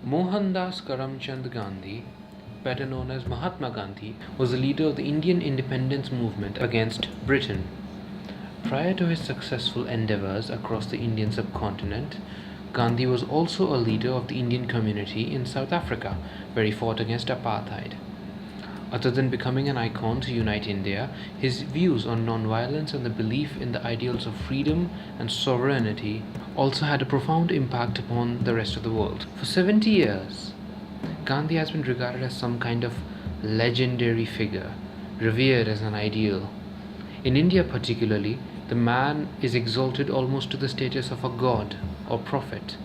Mohandas Karamchand Gandhi, better known as Mahatma Gandhi, was the leader of the Indian independence movement against Britain. Prior to his successful endeavors across the Indian subcontinent, Gandhi was also a leader of the Indian community in South Africa, where he fought against apartheid. Other than becoming an icon to unite India, his views on non-violence and the belief in the ideals of freedom and sovereignty also had a profound impact upon the rest of the world. For 70 years, Gandhi has been regarded as some kind of legendary figure, revered as an ideal. In India particularly, the man is exalted almost to the status of a god or prophet.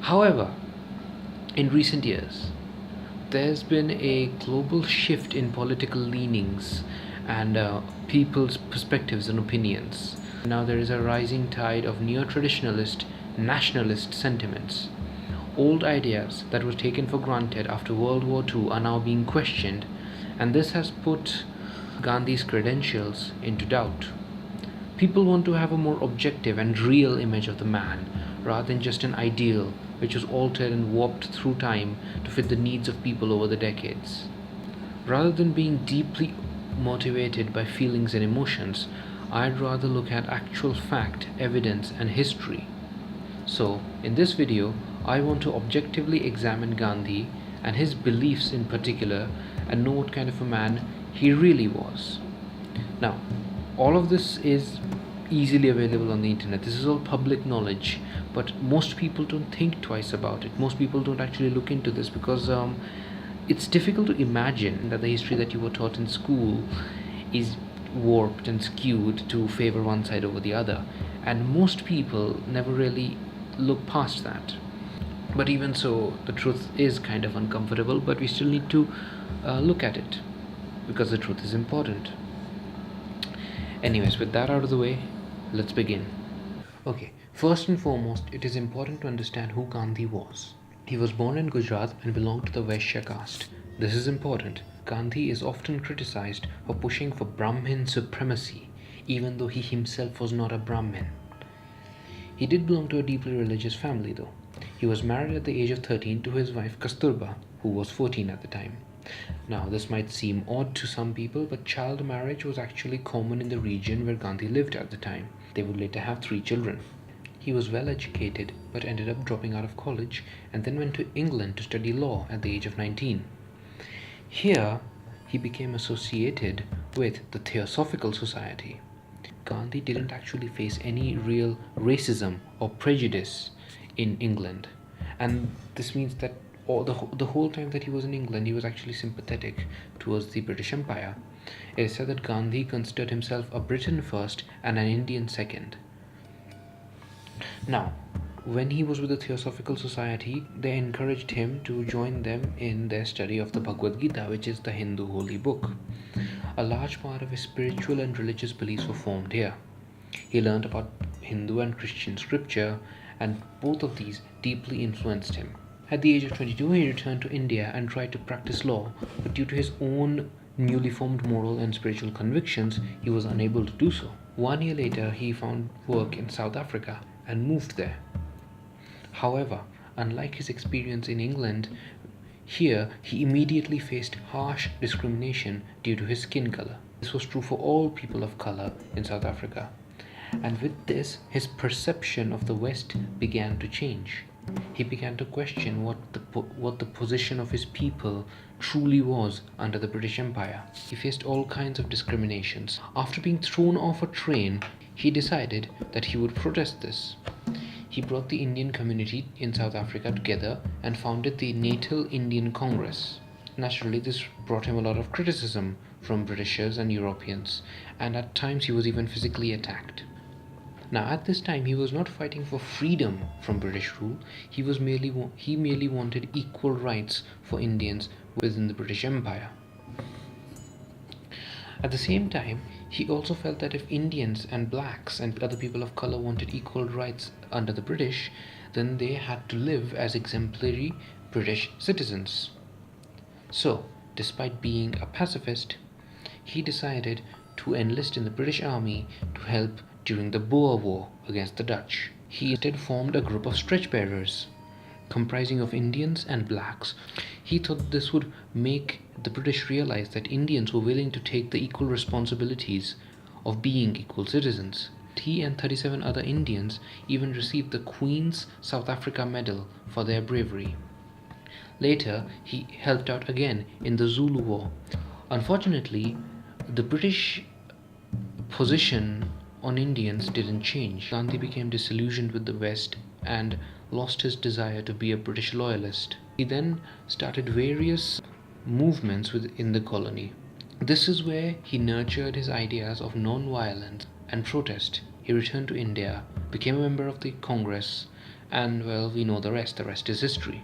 However, in recent years, there's been a global shift in political leanings and people's perspectives and opinions. Now there is a rising tide of neo-traditionalist, nationalist sentiments. Old ideas that were taken for granted after World War II are now being questioned, and this has put Gandhi's credentials into doubt. People want to have a more objective and real image of the man, rather than just an ideal which was altered and warped through time to fit the needs of people over the decades. Rather than being deeply motivated by feelings and emotions, I'd rather look at actual fact, evidence, and history. So, in this video, I want to objectively examine Gandhi and his beliefs in particular and know what kind of a man he really was. Now, all of this is easily available on the internet. This is all public knowledge, but most people don't think twice about it. Most people don't actually look into this because it's difficult to imagine that the history that you were taught in school is warped and skewed to favor one side over the other, and most people never really look past that. But even so, the truth is kind of uncomfortable, but we still need to look at it because the truth is important. Anyways, with that out of the way, let's begin. Okay, first and foremost, it is important to understand who Gandhi was. He was born in Gujarat and belonged to the Vaishya caste. This is important. Gandhi is often criticized for pushing for Brahmin supremacy, even though he himself was not a Brahmin. He did belong to a deeply religious family though. He was married at the age of 13 to his wife Kasturba, who was 14 at the time. Now, this might seem odd to some people, but child marriage was actually common in the region where Gandhi lived at the time. They would later have 3 children. He was well educated, but ended up dropping out of college and then went to England to study law at the age of 19. Here, he became associated with the Theosophical Society. Gandhi didn't actually face any real racism or prejudice in England, and this means that the whole time that he was in England, he was actually sympathetic towards the British Empire. It is said that Gandhi considered himself a Briton first and an Indian second. Now, when he was with the Theosophical Society, they encouraged him to join them in their study of the Bhagavad Gita, which is the Hindu holy book. A large part of his spiritual and religious beliefs were formed here. He learned about Hindu and Christian scripture, and both of these deeply influenced him. At the age of 22, he returned to India and tried to practice law, but due to his own newly formed moral and spiritual convictions, he was unable to do so. 1 year later, he found work in South Africa and moved there. However, unlike his experience in England, here he immediately faced harsh discrimination due to his skin color. This was true for all people of color in South Africa. And with this, his perception of the West began to change. He began to question what the position of his people truly was under the British Empire. He faced all kinds of discriminations. After being thrown off a train, he decided that he would protest this. He brought the Indian community in South Africa together and founded the Natal Indian Congress. Naturally, this brought him a lot of criticism from Britishers and Europeans, and at times he was even physically attacked. Now, at this time, he was not fighting for freedom from British rule. He merely wanted equal rights for Indians within the British Empire. At the same time, he also felt that if Indians and blacks and other people of color wanted equal rights under the British, then they had to live as exemplary British citizens. So, despite being a pacifist, he decided to enlist in the British Army to help during the Boer War against the Dutch. He instead formed a group of stretch bearers. comprising of Indians and blacks. He thought this would make the British realize that Indians were willing to take the equal responsibilities of being equal citizens. He and 37 other Indians even received the Queen's South Africa Medal for their bravery. Later, he helped out again in the Zulu War. Unfortunately, the British position on Indians didn't change. Gandhi became disillusioned with the West and lost his desire to be a British loyalist. He then started various movements within the colony. This is where he nurtured his ideas of non-violence and protest. He returned to India, became a member of the Congress, and well, we know the rest. The rest is history.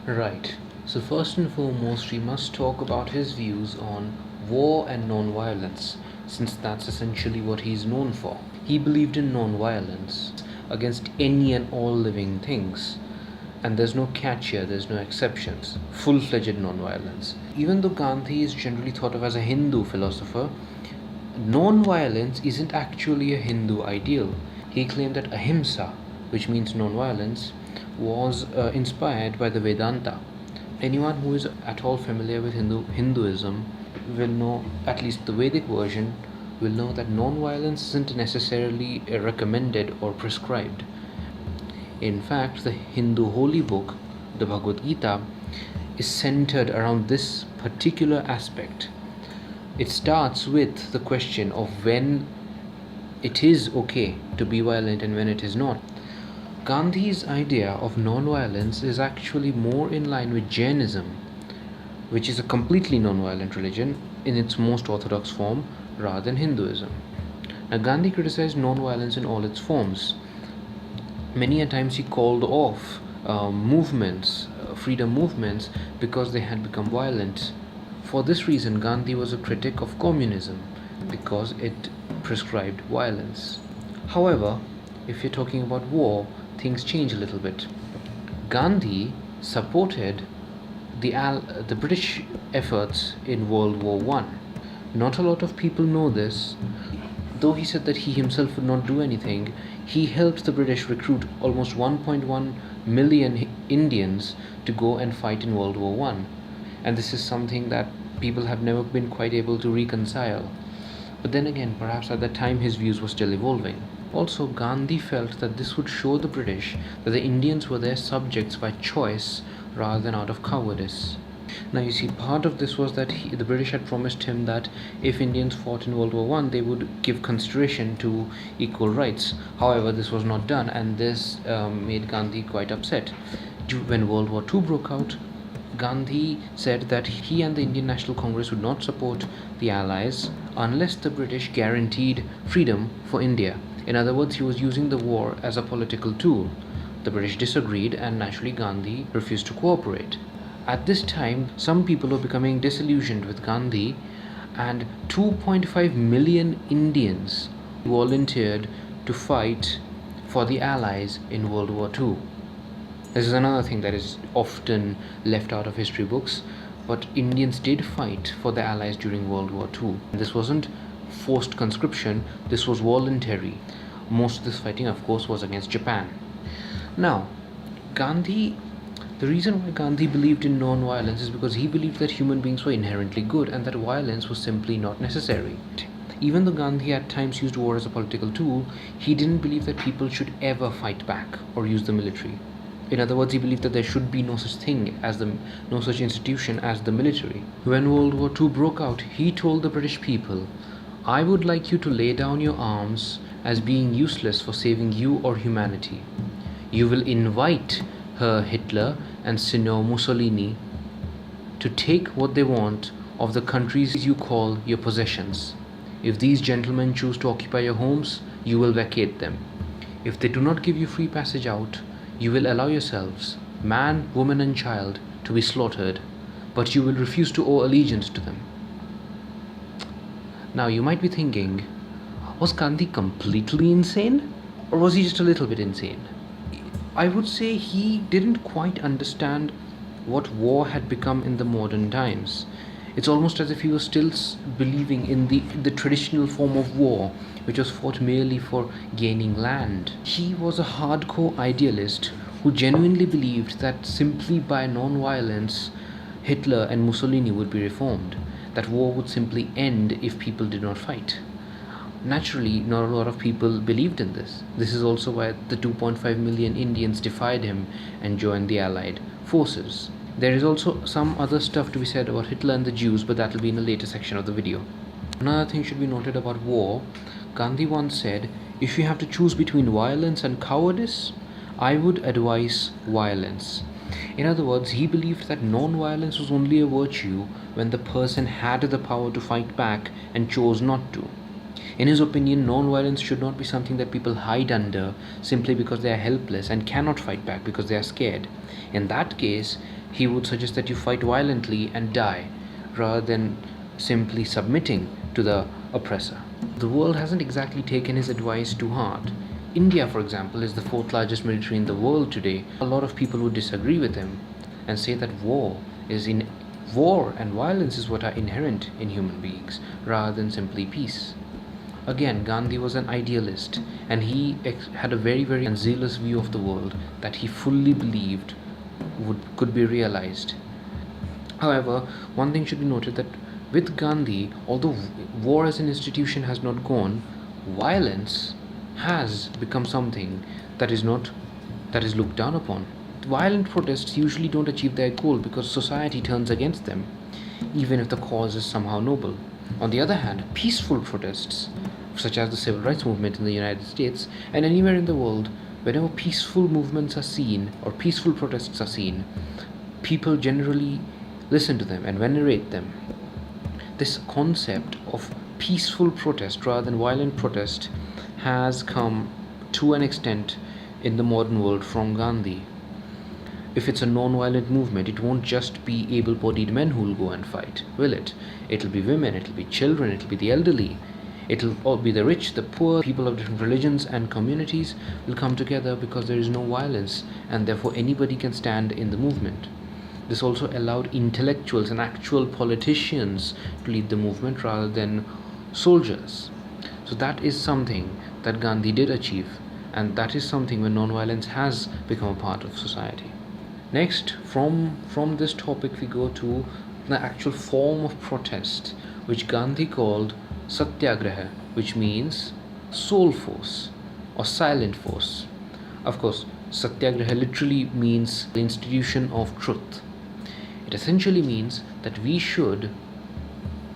Right, so first and foremost, we must talk about his views on war and non-violence, since that's essentially what he's known for. He believed in non-violence against any and all living things. And there's no catch here, there's no exceptions. Full-fledged non-violence. Even though Gandhi is generally thought of as a Hindu philosopher, non-violence isn't actually a Hindu ideal. He claimed that ahimsa, which means non-violence, was inspired by the Vedanta. Anyone who is at all familiar with Hinduism will know, at least the Vedic version, will know that non-violence isn't necessarily recommended or prescribed. In fact, the Hindu holy book, the Bhagavad Gita, is centered around this particular aspect. It starts with the question of when it is okay to be violent and when it is not. Gandhi's idea of non-violence is actually more in line with Jainism, which is a completely non-violent religion in its most orthodox form, rather than Hinduism. Now, Gandhi criticized non-violence in all its forms. Many a times he called off movements, freedom movements, because they had become violent. For this reason, Gandhi was a critic of communism, because it prescribed violence. However, if you're talking about war, things change a little bit. Gandhi supported the British efforts in World War I. Not a lot of people know this. Though he said that he himself would not do anything, he helped the British recruit almost 1.1 million Indians to go and fight in World War I. And this is something that people have never been quite able to reconcile. But then again, perhaps at that time his views were still evolving. Also, Gandhi felt that this would show the British that the Indians were their subjects by choice rather than out of cowardice. Now you see, part of this was that the British had promised him that if Indians fought in World War I, they would give consideration to equal rights. However, this was not done, and this made Gandhi quite upset. When World War II broke out, Gandhi said that he and the Indian National Congress would not support the Allies unless the British guaranteed freedom for India. In other words, he was using the war as a political tool. The British disagreed, and naturally Gandhi refused to cooperate. At this time, some people were becoming disillusioned with Gandhi, and 2.5 million Indians volunteered to fight for the Allies in World War II. This is another thing that is often left out of history books, but Indians did fight for the Allies during World War II. This wasn't forced conscription, this was voluntary. Most of this fighting, of course, was against Japan. Now, the reason why Gandhi believed in non-violence is because he believed that human beings were inherently good and that violence was simply not necessary. Even though Gandhi at times used war as a political tool, he didn't believe that people should ever fight back or use the military. In other words, he believed that there should be no such institution as the military. When World War II broke out, he told the British people, "I would like you to lay down your arms as being useless for saving you or humanity. You will invite Herr Hitler and Signor Mussolini to take what they want of the countries you call your possessions. If these gentlemen choose to occupy your homes, you will vacate them. If they do not give you free passage out, you will allow yourselves, man, woman and child, to be slaughtered, but you will refuse to owe allegiance to them." Now you might be thinking, was Gandhi completely insane? Or was he just a little bit insane? I would say he didn't quite understand what war had become in the modern times. It's almost as if he was still believing in the traditional form of war, which was fought merely for gaining land. He was a hardcore idealist who genuinely believed that simply by non-violence Hitler and Mussolini would be reformed, that war would simply end if people did not fight. Naturally, not a lot of people believed in this. This is also why the 2.5 million Indians defied him and joined the Allied forces. There is also some other stuff to be said about Hitler and the Jews, but that will be in a later section of the video. Another thing should be noted about war. Gandhi once said, "If you have to choose between violence and cowardice, I would advise violence." In other words, he believed that non-violence was only a virtue when the person had the power to fight back and chose not to. In his opinion, non-violence should not be something that people hide under simply because they are helpless and cannot fight back because they are scared. In that case, he would suggest that you fight violently and die, rather than simply submitting to the oppressor. The world hasn't exactly taken his advice to heart. India, for example, is the fourth largest military in the world today. A lot of people would disagree with him and say that war and violence is what are inherent in human beings, rather than simply peace. Again, Gandhi was an idealist, and he had a very, very zealous view of the world that he fully believed could be realized. However, one thing should be noted, that with Gandhi, although war as an institution has not gone, violence has become something that is looked down upon. Violent protests usually don't achieve their goal because society turns against them, even if the cause is somehow noble. On the other hand, peaceful protests, such as the civil rights movement in the United States and anywhere in the world, whenever peaceful movements are seen or peaceful protests are seen, people generally listen to them and venerate them. This concept of peaceful protest rather than violent protest has come to an extent in the modern world from Gandhi. If it's a non-violent movement, it won't just be able-bodied men who will go and fight, will it? It'll be women, it'll be children, it'll be the elderly. It'll all be the rich, the poor, people of different religions and communities will come together because there is no violence, and therefore anybody can stand in the movement. This also allowed intellectuals and actual politicians to lead the movement rather than soldiers. So that is something that Gandhi did achieve, and that is something where non-violence has become a part of society. Next, from this topic we go to the actual form of protest, which Gandhi called Satyagraha, which means soul force or silent force. Of course, Satyagraha literally means the institution of truth. It essentially means that we should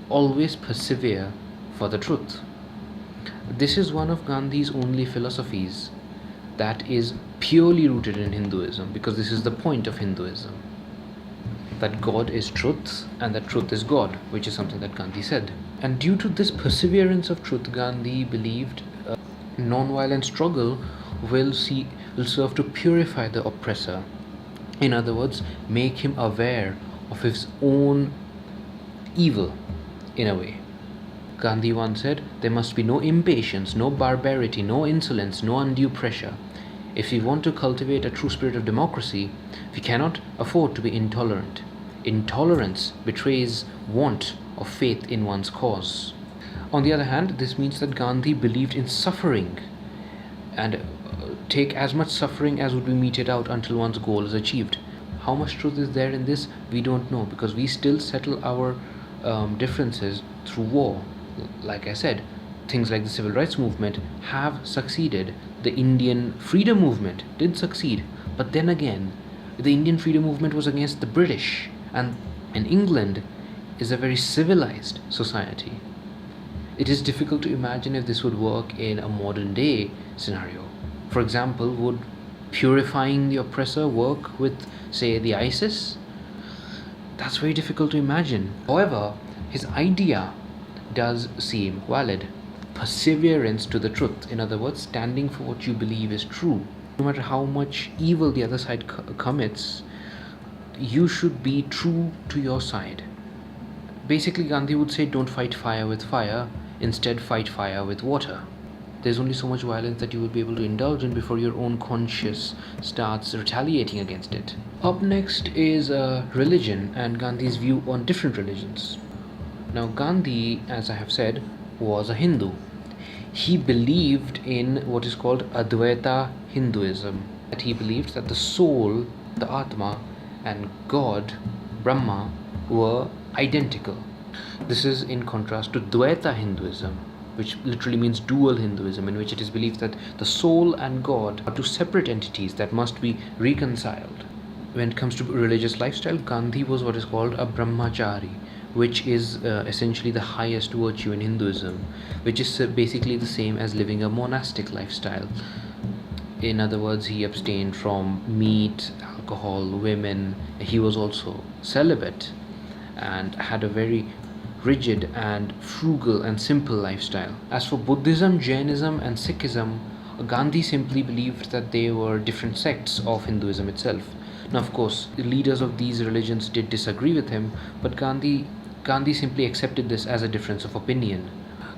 always persevere for the truth. This is one of Gandhi's only philosophies that is purely rooted in Hinduism, because this is the point of Hinduism, that God is truth and that truth is God, which is something that Gandhi said. And due to this perseverance of truth, Gandhi believed non-violent struggle will serve to purify the oppressor. In other words, make him aware of his own evil in a way. Gandhi once said, "There must be no impatience, no barbarity, no insolence, no undue pressure. If we want to cultivate a true spirit of democracy, we cannot afford to be intolerant. Intolerance betrays want of faith in one's cause." On the other hand, this means that Gandhi believed in suffering and take as much suffering as would be meted out until one's goal is achieved. How much truth is there in this? We don't know, because we still settle our differences through war. Like I said, things like the civil rights movement have succeeded. The Indian freedom movement did succeed, but then again, the Indian freedom movement was against the British, and England is a very civilized society. It is difficult to imagine if this would work in a modern day scenario. For example, would purifying the oppressor work with, say, the ISIS? That's very difficult to imagine. However, his idea does seem valid. Perseverance to the truth, in other words, standing for what you believe is true. No matter how much evil the other side commits, you should be true to your side. Basically, Gandhi would say, don't fight fire with fire, instead fight fire with water. There's only so much violence that you will be able to indulge in before your own conscience starts retaliating against it. Up next is religion and Gandhi's view on different religions. Now, Gandhi, as I have said, was a Hindu. He believed in what is called Advaita Hinduism. That he believed that the soul, the Atma, and God, Brahma, were identical. This is in contrast to Dvaita Hinduism, which literally means dual Hinduism, in which it is believed that the soul and God are two separate entities that must be reconciled. When it comes to religious lifestyle, Gandhi was what is called a brahmachari, which is essentially the highest virtue in Hinduism, which is basically the same as living a monastic lifestyle. In other words, he abstained from meat, alcohol, women. He was also celibate and had a very rigid and frugal and simple lifestyle. As for Buddhism, Jainism, and Sikhism, Gandhi simply believed that they were different sects of Hinduism itself. Now, of course, the leaders of these religions did disagree with him, but Gandhi simply accepted this as a difference of opinion.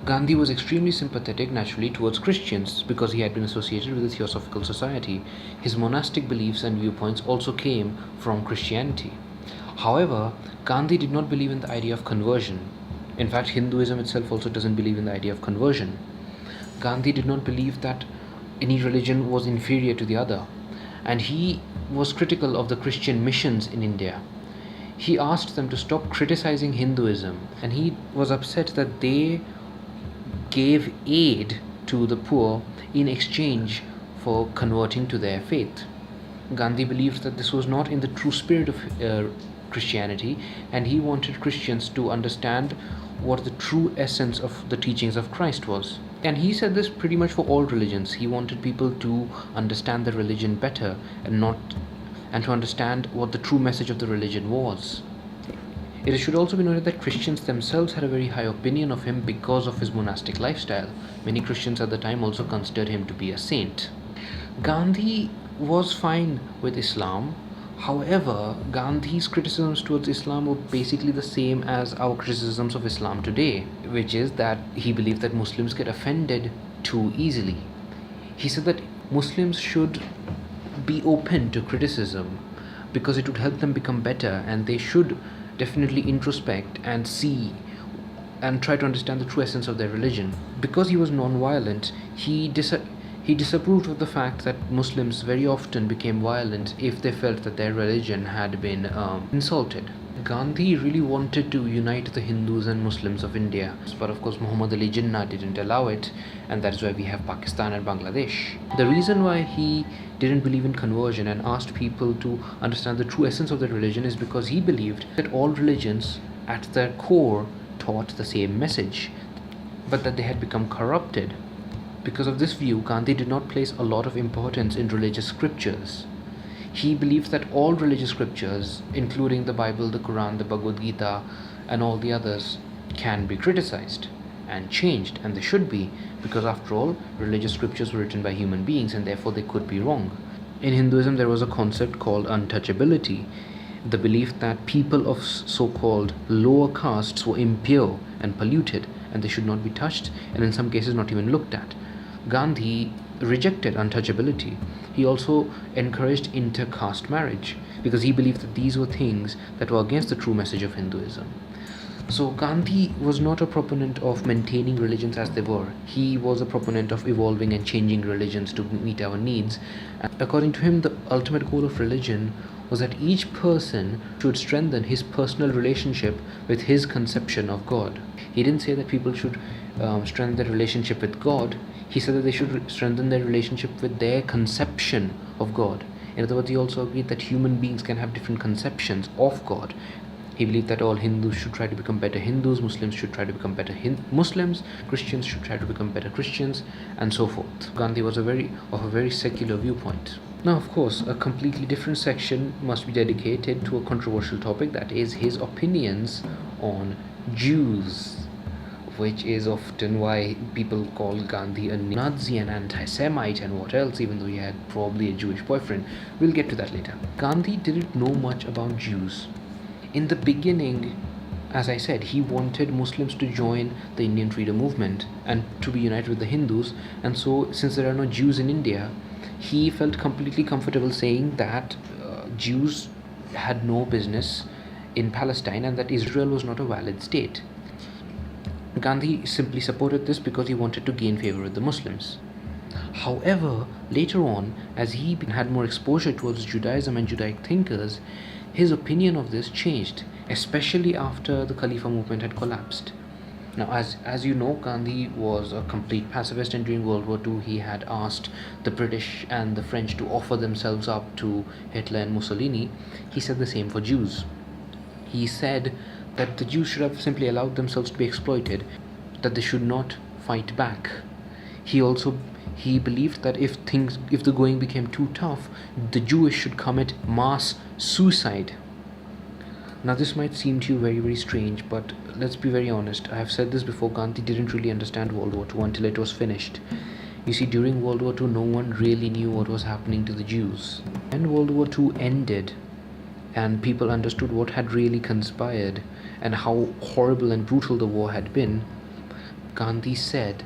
Gandhi was extremely sympathetic naturally towards Christians because he had been associated with a Theosophical society. His monastic beliefs and viewpoints also came from Christianity. However, Gandhi did not believe in the idea of conversion. In fact, Hinduism itself also doesn't believe in the idea of conversion. Gandhi did not believe that any religion was inferior to the other, and he was critical of the Christian missions in India. He asked them to stop criticizing Hinduism, and he was upset that they gave aid to the poor in exchange for converting to their faith. Gandhi believed that this was not in the true spirit of Christianity, and he wanted Christians to understand what the true essence of the teachings of Christ was. And he said this pretty much for all religions. He wanted people to understand the religion better and to understand what the true message of the religion was. It should also be noted that Christians themselves had a very high opinion of him because of his monastic lifestyle. Many Christians at the time also considered him to be a saint. Gandhi was fine with Islam. However, Gandhi's criticisms towards Islam were basically the same as our criticisms of Islam today, which is that he believed that Muslims get offended too easily. He said that Muslims should be open to criticism because it would help them become better, and they should definitely introspect and see and try to understand the true essence of their religion. Because he was non-violent, he disapproved of the fact that Muslims very often became violent if they felt that their religion had been insulted. Gandhi really wanted to unite the Hindus and Muslims of India, but of course Muhammad Ali Jinnah didn't allow it, and that is why we have Pakistan and Bangladesh. The reason why he didn't believe in conversion and asked people to understand the true essence of their religion is because he believed that all religions at their core taught the same message, but that they had become corrupted. Because of this view, Gandhi did not place a lot of importance in religious scriptures. He believed that all religious scriptures, including the Bible, the Quran, the Bhagavad Gita, and all the others, can be criticized and changed, and they should be, because after all, religious scriptures were written by human beings and therefore they could be wrong. In Hinduism, there was a concept called untouchability, the belief that people of so-called lower castes were impure and polluted and they should not be touched, and in some cases not even looked at. Gandhi rejected untouchability. He also encouraged inter-caste marriage because he believed that these were things that were against the true message of Hinduism. So Gandhi was not a proponent of maintaining religions as they were. He was a proponent of evolving and changing religions to meet our needs. And according to him, the ultimate goal of religion was that each person should strengthen his personal relationship with his conception of God. He didn't say that people should strengthen their relationship with God. He said that they should strengthen their relationship with their conception of God. In other words, he also agreed that human beings can have different conceptions of God. He believed that all Hindus should try to become better Hindus, Muslims should try to become better Muslims, Christians should try to become better Christians, and so forth. Gandhi was of a very secular viewpoint. Now, of course, a completely different section must be dedicated to a controversial topic, that is his opinions on Jews, which is often why people call Gandhi a Nazi and anti-Semite and what else, even though he had probably a Jewish boyfriend. We'll get to that later. Gandhi didn't know much about Jews. In the beginning, as I said, he wanted Muslims to join the Indian freedom movement and to be united with the Hindus, and so since there are no Jews in India, he felt completely comfortable saying that Jews had no business in Palestine and that Israel was not a valid state. Gandhi simply supported this because he wanted to gain favor with the Muslims. However, later on, as he had more exposure towards Judaism and Judaic thinkers, his opinion of this changed, especially after the Khalifa movement had collapsed. Now, as you know, Gandhi was a complete pacifist, and during World War II, he had asked the British and the French to offer themselves up to Hitler and Mussolini. He said the same for Jews. He said that the Jews should have simply allowed themselves to be exploited, that they should not fight back. He believed that if the going became too tough, the Jewish should commit mass suicide. Now, this might seem to you very, very strange, but let's be very honest. I have said this before, Gandhi didn't really understand World War II until it was finished. You see, during World War II, no one really knew what was happening to the Jews. When World War II ended, and people understood what had really conspired, and how horrible and brutal the war had been, Gandhi said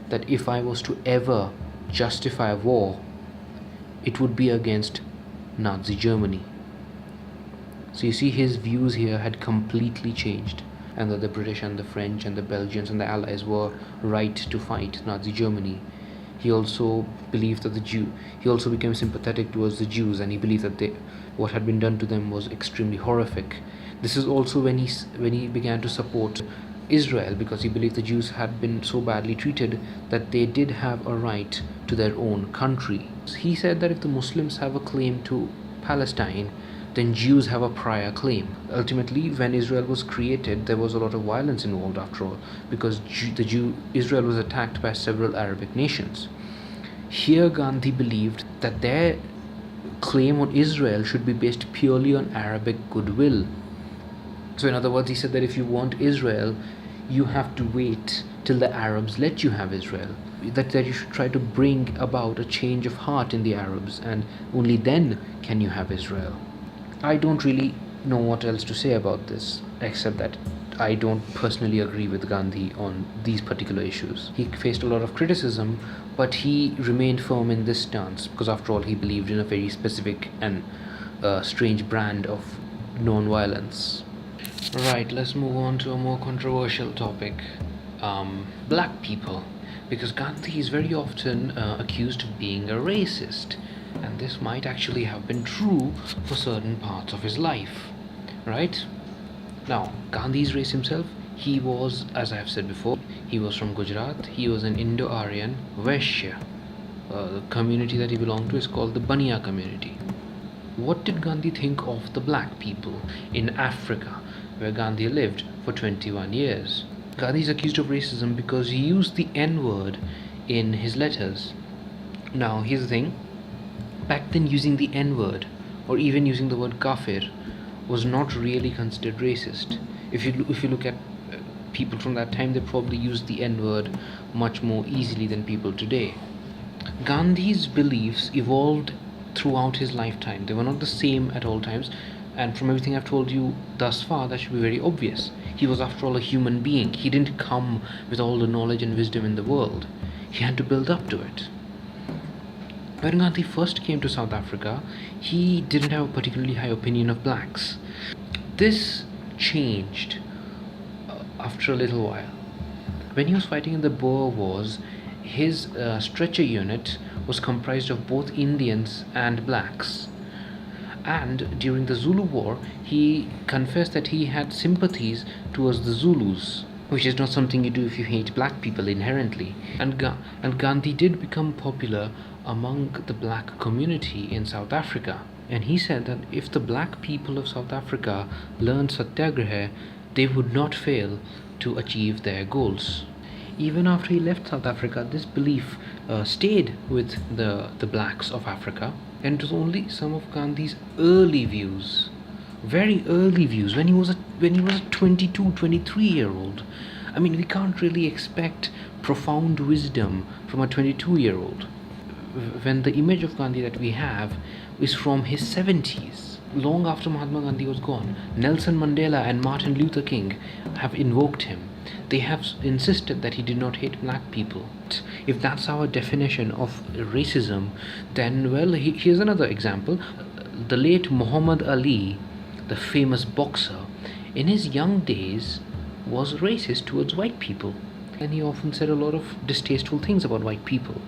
that if I was to ever justify war, it would be against Nazi Germany. So you see, his views here had completely changed, and that the British and the French and the Belgians and the Allies were right to fight Nazi Germany. He also believed that he also became sympathetic towards the Jews, and he believed that what had been done to them was extremely horrific. This is also when he began to support Israel, because he believed the Jews had been so badly treated that they did have a right to their own country. He said that if the Muslims have a claim to Palestine, then Jews have a prior claim. Ultimately, when Israel was created, there was a lot of violence involved after all, because Israel was attacked by several Arabic nations. Here, Gandhi believed that their claim on Israel should be based purely on Arabic goodwill. So in other words, he said that if you want Israel, you have to wait till the Arabs let you have Israel. That you should try to bring about a change of heart in the Arabs, and only then can you have Israel. I don't really know what else to say about this, except that I don't personally agree with Gandhi on these particular issues. He faced a lot of criticism, but he remained firm in this stance, because after all, he believed in a very specific and strange brand of non-violence. Right, let's move on to a more controversial topic. Black people. Because Gandhi is very often accused of being a racist, and this might actually have been true for certain parts of his life, right? Now, Gandhi's race himself, he was, as I have said before, he was from Gujarat. He was an Indo-Aryan Vaishya. The community that he belonged to is called the Baniya community. What did Gandhi think of the black people in Africa, where Gandhi lived for 21 years? Gandhi is accused of racism because he used the N-word in his letters. Now, here's the thing. Back then, using the N-word, or even using the word kafir, was not really considered racist. If you look at people from that time, they probably used the N-word much more easily than people today. Gandhi's beliefs evolved throughout his lifetime. They were not the same at all times, and from everything I've told you thus far, that should be very obvious. He was, after all, a human being. He didn't come with all the knowledge and wisdom in the world. He had to build up to it. When Gandhi first came to South Africa, he didn't have a particularly high opinion of blacks. This changed after a little while. When he was fighting in the Boer Wars, his stretcher unit was comprised of both Indians and blacks. And during the Zulu War, he confessed that he had sympathies towards the Zulus, which is not something you do if you hate black people inherently. And Gandhi did become popular among the black community in South Africa. And he said that if the black people of South Africa learned Satyagraha, they would not fail to achieve their goals. Even after he left South Africa, this belief stayed with the blacks of Africa, and it was only some of Gandhi's early views, very early views, when he was a 22, 23-year-old. I mean, we can't really expect profound wisdom from a 22-year-old when the image of Gandhi that we have is from his 70s, long after Mahatma Gandhi was gone. Nelson Mandela and Martin Luther King have invoked him. They have insisted that he did not hate black people. If that's our definition of racism, then, well, here's another example. The late Muhammad Ali, the famous boxer, in his young days was racist towards white people, and he often said a lot of distasteful things about white people.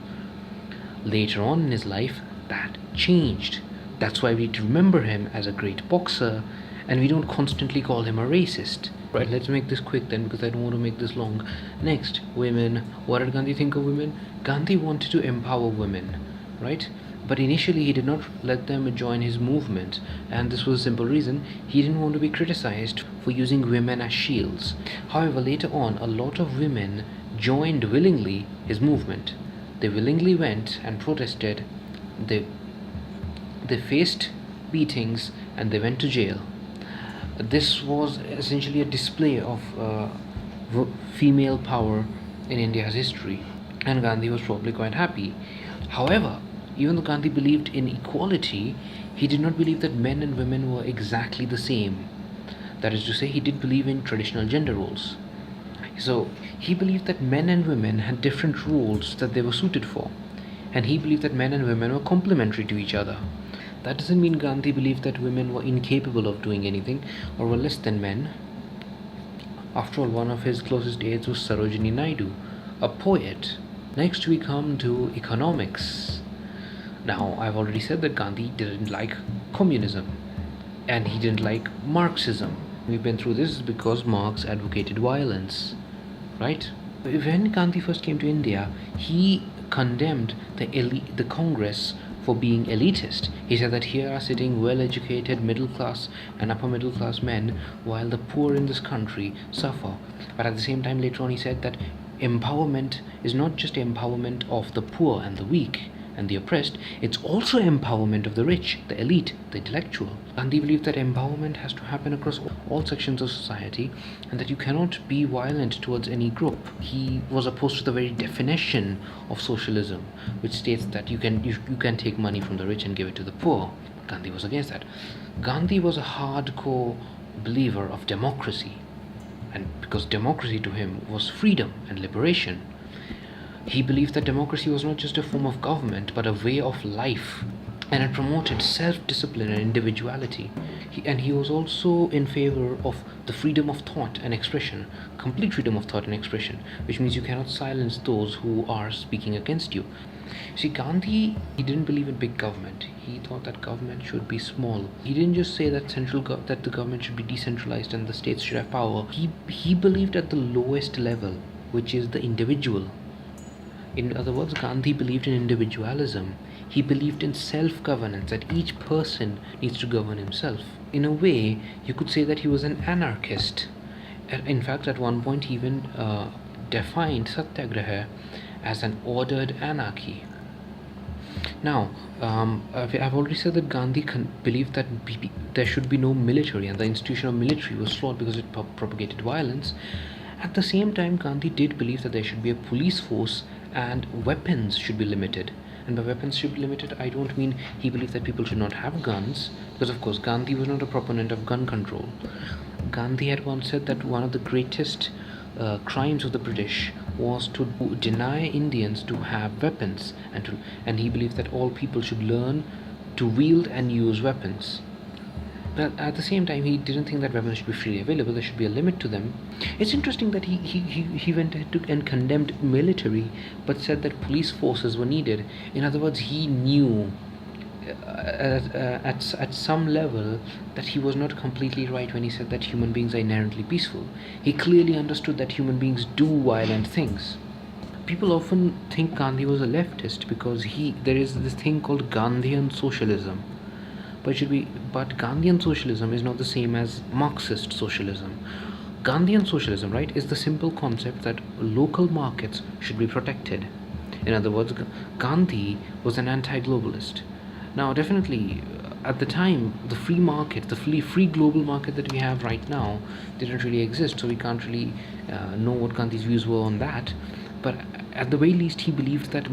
Later on in his life, that changed. That's why we remember him as a great boxer, and we don't constantly call him a racist. Right, let's make this quick then, because I don't want to make this long. Next, women. What did Gandhi think of women? Gandhi wanted to empower women, right? But initially he did not let them join his movement, and this was a simple reason: he didn't want to be criticized for using women as shields. However, later on, a lot of women joined willingly his movement. They willingly went and protested. They faced beatings and they went to jail. This was essentially a display of female power in India's history, and Gandhi was probably quite happy. However, even though Gandhi believed in equality, he did not believe that men and women were exactly the same. That is to say, he did believe in traditional gender roles. So he believed that men and women had different roles that they were suited for, and he believed that men and women were complementary to each other. That doesn't mean Gandhi believed that women were incapable of doing anything or were less than men. After all, one of his closest aides was Sarojini Naidu, a poet. Next we come to economics. Now, I've already said that Gandhi didn't like communism and he didn't like Marxism. We've been through this because Marx advocated violence, right? When Gandhi first came to India, he condemned the Congress for being elitist. He said that here are sitting well-educated middle class and upper middle class men while the poor in this country suffer. But at the same time, later on, he said that empowerment is not just empowerment of the poor and the weak and the oppressed, it's also empowerment of the rich, the elite, the intellectual. Gandhi believed that empowerment has to happen across all sections of society and that you cannot be violent towards any group. He was opposed to the very definition of socialism, which states that you can take money from the rich and give it to the poor. Gandhi was against that. Gandhi was a hardcore believer of democracy, and because democracy to him was freedom and liberation. He believed that democracy was not just a form of government, but a way of life, and it promoted self-discipline and individuality. He was also in favor of the freedom of thought and expression, complete freedom of thought and expression, which means you cannot silence those who are speaking against you. See, Gandhi, he didn't believe in big government. He thought that government should be small. He didn't just say that that the government should be decentralized and the states should have power. He believed at the lowest level, which is the individual. In other words, Gandhi believed in individualism. He believed in self-governance, that each person needs to govern himself. In a way, you could say that he was an anarchist. In fact, at one point he even defined Satyagraha as an ordered anarchy. Now, I've already said that Gandhi believed that there should be no military, and the institution of military was flawed because it propagated violence. At the same time, Gandhi did believe that there should be a police force and weapons should be limited. And by weapons should be limited, I don't mean he believed that people should not have guns, because of course Gandhi was not a proponent of gun control. Gandhi had once said that one of the greatest crimes of the British was to deny Indians to have weapons, and he believed that all people should learn to wield and use weapons. But at the same time, he didn't think that weapons should be freely available. There should be a limit to them. It's interesting that he went ahead and condemned military, but said that police forces were needed. In other words, he knew at some level that he was not completely right when he said that human beings are inherently peaceful. He clearly understood that human beings do violent things. People often think Gandhi was a leftist because there is this thing called Gandhian socialism. But Gandhian socialism is not the same as Marxist socialism. Gandhian socialism, right, is the simple concept that local markets should be protected. In other words, Gandhi was an anti-globalist. Now, definitely, at the time, the free market, the free global market that we have right now, didn't really exist, so we can't really know what Gandhi's views were on that. But at the very least, he believed that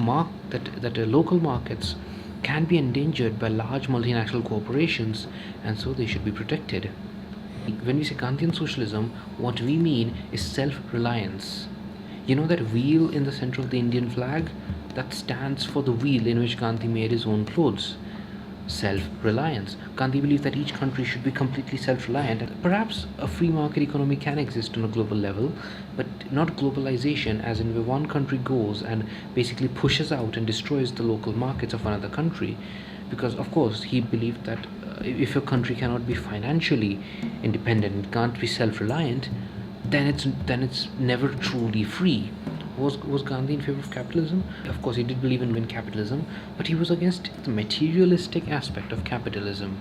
local markets can be endangered by large multinational corporations, and so they should be protected. When we say Gandhian socialism, what we mean is self-reliance. You know that wheel in the center of the Indian flag? That stands for the wheel in which Gandhi made his own clothes. self-reliance. Gandhi believed that each country should be completely self-reliant. Perhaps a free market economy can exist on a global level, but not globalization, as in where one country goes and basically pushes out and destroys the local markets of another country. Because, of course, he believed that if a country cannot be financially independent, can't be self-reliant, then it's never truly free. Was Gandhi in favor of capitalism? Of course, he did believe in capitalism, but he was against the materialistic aspect of capitalism.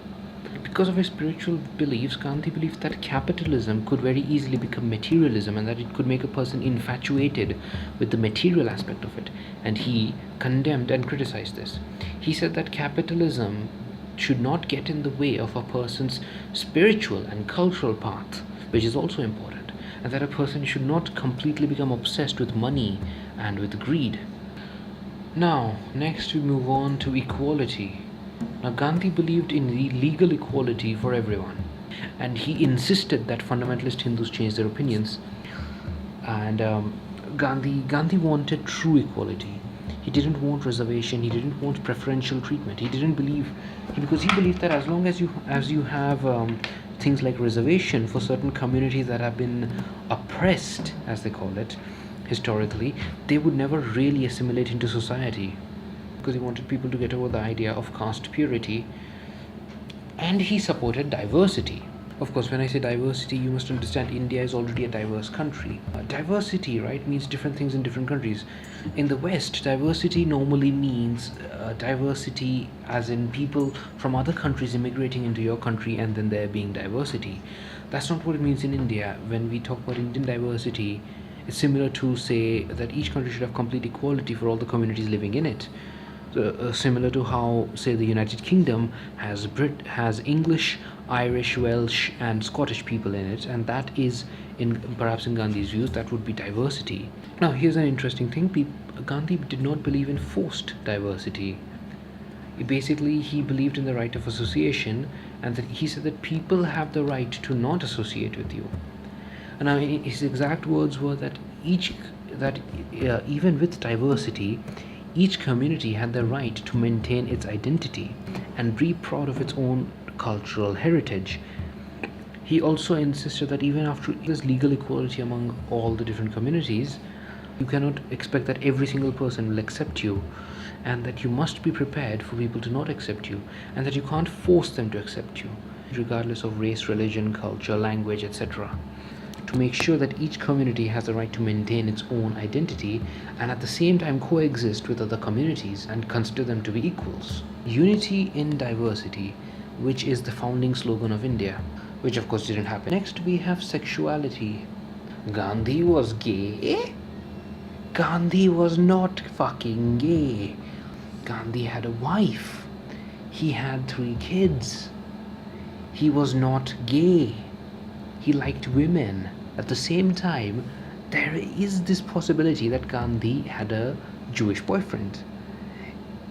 Because of his spiritual beliefs, Gandhi believed that capitalism could very easily become materialism and that it could make a person infatuated with the material aspect of it. And he condemned and criticized this. He said that capitalism should not get in the way of a person's spiritual and cultural path, which is also important, and that a person should not completely become obsessed with money and with greed. Now, next we move on to equality. Now, Gandhi believed in the legal equality for everyone, and he insisted that fundamentalist Hindus change their opinions. And Gandhi wanted true equality. He didn't want reservation. He didn't want preferential treatment. He didn't believe, because he believed that as long as you have things like reservation for certain communities that have been oppressed, as they call it, historically, they would never really assimilate into society. Because he wanted people to get over the idea of caste purity, and he supported diversity. Of course, when I say diversity, you must understand India is already a diverse country. Diversity, right, means different things in different countries. In the West, diversity normally means diversity as in people from other countries immigrating into your country and then there being diversity. That's not what it means in India. When we talk about Indian diversity, it's similar to say that each country should have complete equality for all the communities living in it. Similar to how, say, the United Kingdom has English, Irish, Welsh, and Scottish people in it, and that is, perhaps in Gandhi's views, that would be diversity. Now, here's an interesting thing: Gandhi did not believe in forced diversity. Basically, he believed in the right of association, and that he said that people have the right to not associate with you. And now, his exact words were that even with diversity, each community had the right to maintain its identity and be proud of its own cultural heritage. He also insisted that even after there's legal equality among all the different communities, you cannot expect that every single person will accept you, and that you must be prepared for people to not accept you, and that you can't force them to accept you, regardless of race, religion, culture, language, etc. To make sure that each community has the right to maintain its own identity and at the same time coexist with other communities and consider them to be equals. Unity in diversity, which is the founding slogan of India, which of course didn't happen. Next we have sexuality. Gandhi was gay? Gandhi was not fucking gay. Gandhi had a wife. He had 3 kids. He was not gay. He liked women. At the same time, there is this possibility that Gandhi had a Jewish boyfriend,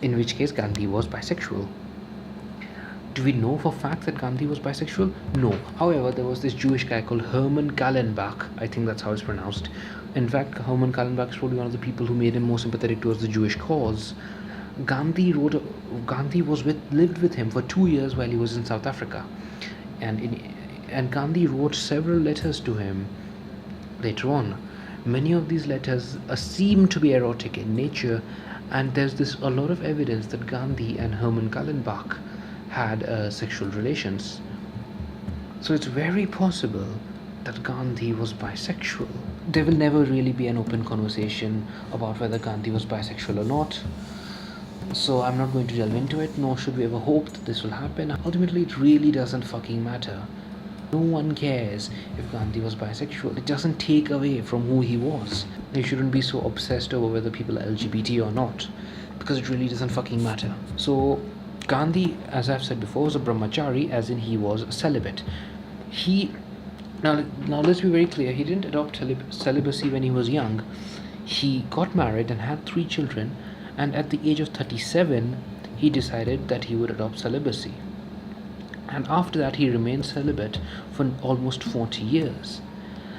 in which case Gandhi was bisexual. Do we know for a fact that Gandhi was bisexual? No. However, there was this Jewish guy called Hermann Kallenbach. I think that's how it's pronounced. In fact, Hermann Kallenbach is probably one of the people who made him more sympathetic towards the Jewish cause. Gandhi lived with him for 2 years while he was in South Africa, and Gandhi wrote several letters to him later on. Many of these letters seem to be erotic in nature, and there's a lot of evidence that Gandhi and Hermann Kallenbach had sexual relations. So it's very possible that Gandhi was bisexual. There will never really be an open conversation about whether Gandhi was bisexual or not. So I'm not going to delve into it, nor should we ever hope that this will happen. Ultimately, it really doesn't fucking matter. No one cares if Gandhi was bisexual. It doesn't take away from who he was. You shouldn't be so obsessed over whether people are LGBT or not, because it really doesn't fucking matter. So Gandhi, as I've said before, was a brahmachari, as in he was celibate. Now let's be very clear, he didn't adopt celibacy when he was young. He got married and had 3 children, and at the age of 37, he decided that he would adopt celibacy. And after that, he remained celibate for almost 40 years.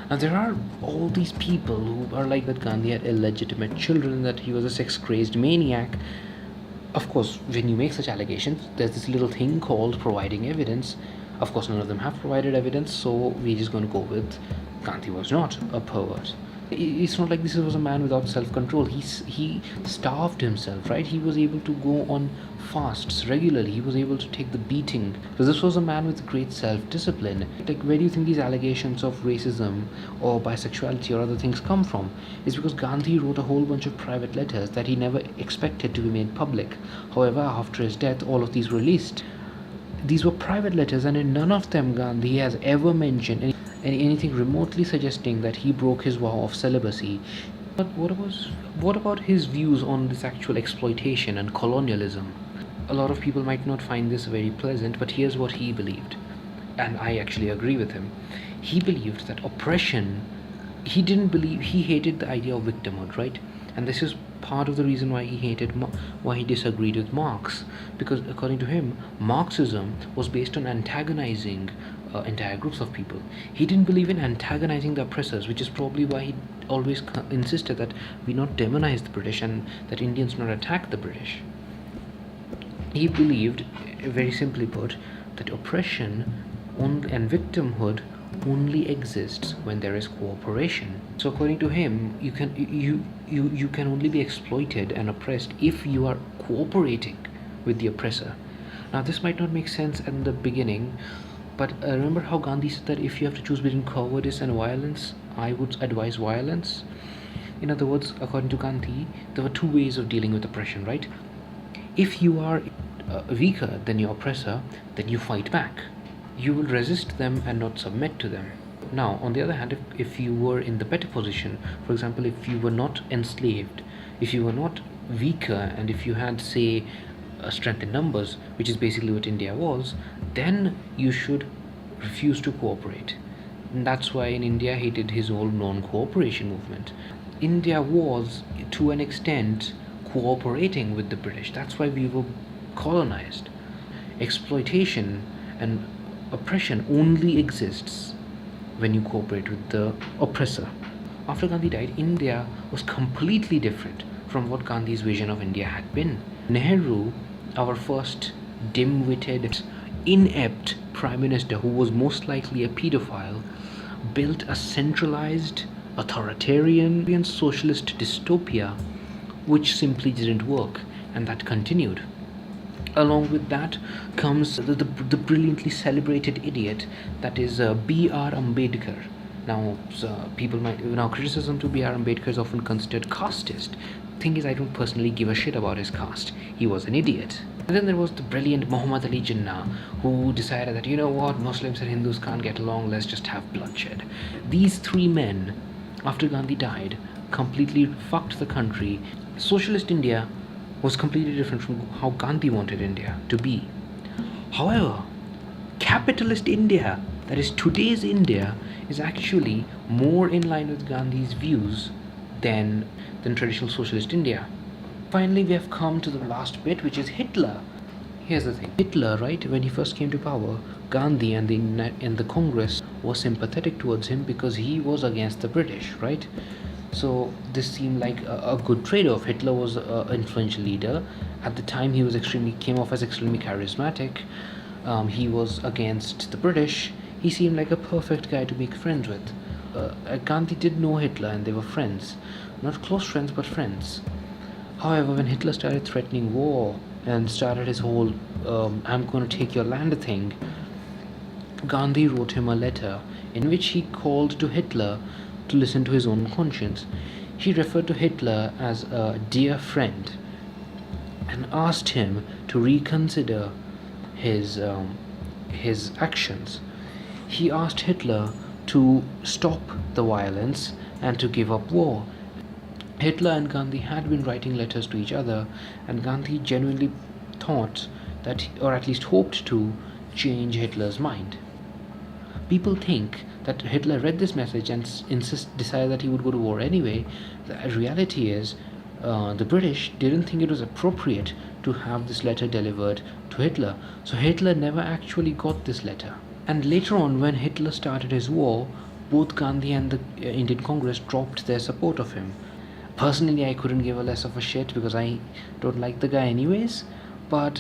And there are all these people who are like that Gandhi had illegitimate children, that he was a sex-crazed maniac. Of course, when you make such allegations, there's this little thing called providing evidence. Of course, none of them have provided evidence, so we're just going to go with Gandhi was not a pervert. It's not like this was a man without self-control. He starved himself, right? He was able to go on fasts regularly. He was able to take the beating. So this was a man with great self-discipline. Like, where do you think these allegations of racism or bisexuality or other things come from? It's because Gandhi wrote a whole bunch of private letters that he never expected to be made public. However, after his death, all of these were released. These were private letters, and in none of them Gandhi has ever mentioned anything remotely suggesting that he broke his vow of celibacy. But what about his views on this actual exploitation and colonialism? A lot of people might not find this very pleasant, but here's what he believed, and I actually agree with him. He believed that oppression, he hated the idea of victimhood, right? And this is part of the reason why why he disagreed with Marx, because according to him, Marxism was based on antagonizing entire groups of people. He didn't believe in antagonizing the oppressors, which is probably why he always insisted that we not demonize the British and that Indians not attack the British. He believed, very simply put, that oppression and victimhood only exists when there is cooperation. So according to him, you can only be exploited and oppressed if you are cooperating with the oppressor. Now this might not make sense in the beginning, but remember how Gandhi said that if you have to choose between cowardice and violence, I would advise violence. In other words, according to Gandhi, there were two ways of dealing with oppression, right? If you are weaker than your oppressor, then you fight back. You will resist them and not submit to them. Now, on the other hand, if you were in the better position, for example, if you were not enslaved, if you were not weaker, and if you had, say, a strength in numbers, which is basically what India was, then you should refuse to cooperate. And that's why in India he did his whole non-cooperation movement. India was, to an extent, cooperating with the British. That's why we were colonized. Exploitation and oppression only exists when you cooperate with the oppressor. After Gandhi died, India was completely different from what Gandhi's vision of India had been. Nehru, our first dim-witted, inept prime minister who was most likely a pedophile, built a centralized, authoritarian, socialist dystopia which simply didn't work, and that continued. Along with that comes the brilliantly celebrated idiot that is B.R. Ambedkar. Now, criticism to B.R. Ambedkar is often considered casteist. Thing is, I don't personally give a shit about his caste. He was an idiot. And then there was the brilliant Muhammad Ali Jinnah, who decided that, you know what, Muslims and Hindus can't get along, let's just have bloodshed. These three men, after Gandhi died, completely fucked the country. Socialist India was completely different from how Gandhi wanted India to be. However, capitalist India, that is today's India, is actually more in line with Gandhi's views than traditional socialist India. Finally, we have come to the last bit, which is Hitler. Here's the thing. Hitler, right, when he first came to power, Gandhi and the Congress was sympathetic towards him because he was against the British, right? So this seemed like a good trade-off. Hitler was an influential leader. At the time, came off as extremely charismatic. He was against the British. He seemed like a perfect guy to make friends with. Gandhi did know Hitler and they were friends. Not close friends, but friends. However, when Hitler started threatening war and started his whole I'm going to take your land thing, Gandhi wrote him a letter in which he called to Hitler to listen to his own conscience. He referred to Hitler as a dear friend and asked him to reconsider his actions. He asked Hitler to stop the violence and to give up war. Hitler and Gandhi had been writing letters to each other, and Gandhi genuinely thought that, or at least hoped to, change Hitler's mind. People think that Hitler read this message and decided that he would go to war anyway. The reality is, the British didn't think it was appropriate to have this letter delivered to Hitler. So Hitler never actually got this letter. And later on, when Hitler started his war, both Gandhi and the Indian Congress dropped their support of him. Personally, I couldn't give a less of a shit because I don't like the guy anyways. But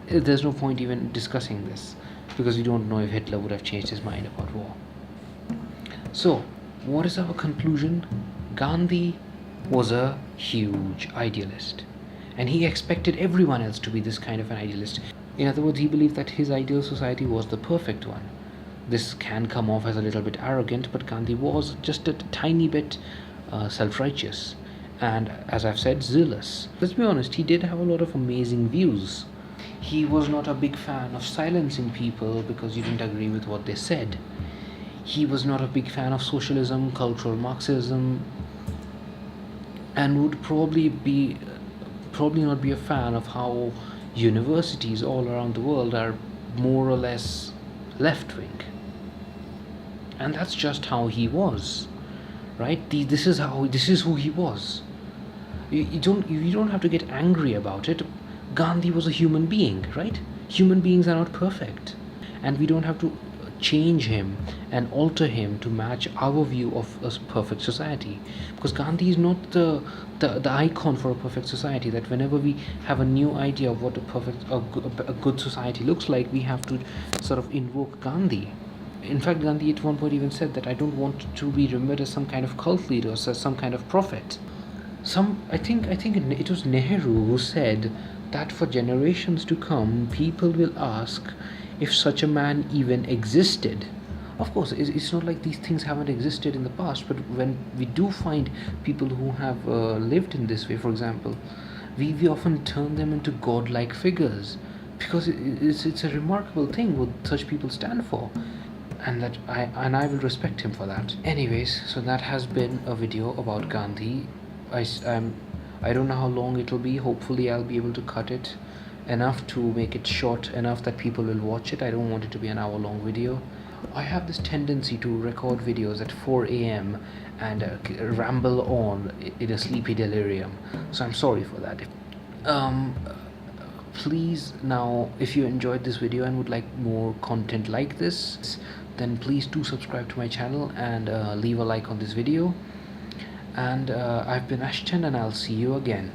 there's no point even discussing this because we don't know if Hitler would have changed his mind about war. So, what is our conclusion? Gandhi was a huge idealist, and he expected everyone else to be this kind of an idealist. In other words, he believed that his ideal society was the perfect one. This can come off as a little bit arrogant, but Gandhi was just a tiny bit self righteous and, as I've said, zealous. Let's be honest, he did have a lot of amazing views. He was not a big fan of silencing people because you didn't agree with what they said. He was not a big fan of socialism, cultural Marxism, and would probably not be a fan of how universities all around the world are more or less left wing. And that's just how he was, right? This is who he was. You don't have to get angry about it. Gandhi was a human being, right? Human beings are not perfect, and we don't have to change him and alter him to match our view of a perfect society, because Gandhi is not the icon for a perfect society. That whenever we have a new idea of what a good society looks like, we have to sort of invoke Gandhi. In fact, Gandhi at one point even said that I don't want to be remembered as some kind of cult leader or as some kind of prophet. I think it was Nehru who said that for generations to come, people will ask if such a man even existed. Of course, it's not like these things haven't existed in the past, but when we do find people who have lived in this way, for example, we often turn them into godlike figures, because it's a remarkable thing what such people stand for, and I will respect him for that. Anyways, so that has been a video about Gandhi. I don't know how long it'll be. Hopefully I'll be able to cut it enough to make it short enough that people will watch it. I don't want it to be an hour long video. I have this tendency to record videos at 4 a.m. and ramble on in a sleepy delirium, so I'm sorry for that. Please, now, if you enjoyed this video and would like more content like this, then please do subscribe to my channel and leave a like on this video. And I've been Ashton, and I'll see you again.